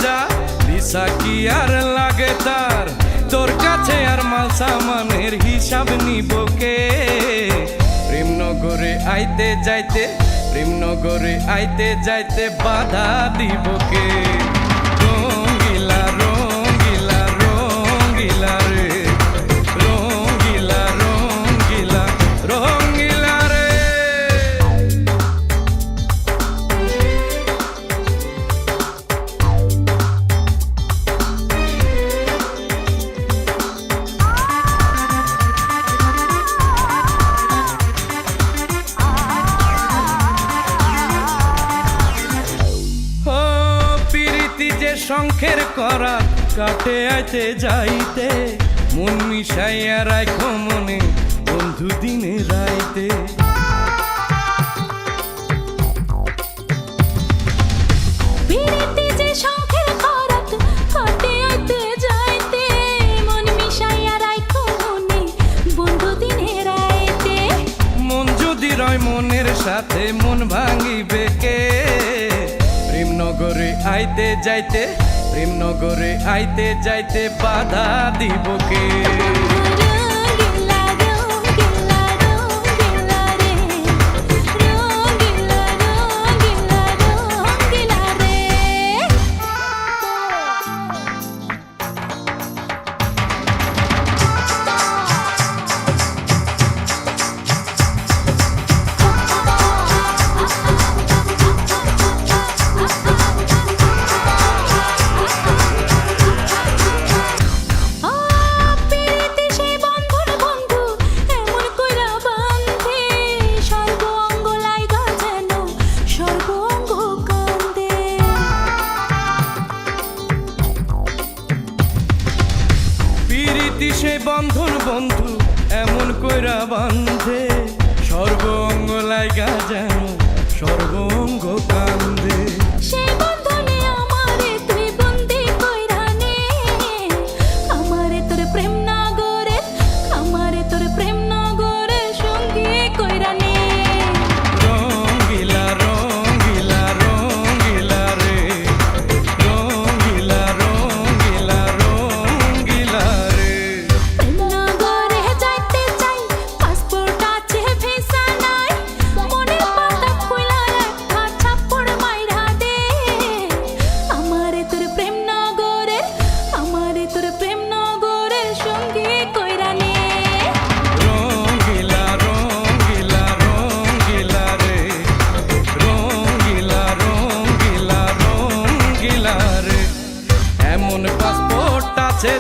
যা ভিসা কি আর লাগে তার, তোর কাছে আর মাল সামানের হিসাব নিব কে? প্রেমনগরে আইতে যাইতে, প্রেমনগরে আইতে যাইতে বাধা দিব কে? রঙ্গিলা রঙ্গিলা রঙ্গিলা রে, রঙ্গিলা রঙ্গিলা রঙ্গিলা রে। শঙ্খের করা কাটে আইতে যাইতে, মন মিশাইয়া রাখো মনে বন্ধু দিনে রাইতে। মন যদি রয় মনের সাথে মন ভাঙিবে কে? প্রেমনগরে আইতে যাইতে, প্রেমনগরে আইতে যাইতে বাধা দিব কে? সে বন্ধন বন্ধু এমন কইরা বান্ধে, সর্ব অঙ্গ লাইগা যেন সর্ব অঙ্গ কান্দে। সেই বন্ধনে আমারে তুই বন্দি কইরা নে, আমারে তোর প্রেম নগরে, আমারে তোর প্রেম নগরে সঙ্গী কইরা নে। রঙ্গিলা রঙ্গিলা রঙ্গিলা রে, রঙ্গিলা রঙ্গিলা রঙ্গিলা রে।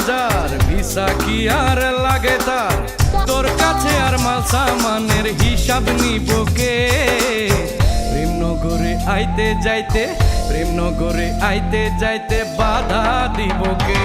যার ভিসা কি আর লাগে তার, তোর কাছে আর মাল সামানের হিসাব নিব কে? প্রেমনগরে আইতে যাইতে, প্রেমনগরে আইতে যাইতে বাধা দিব কে?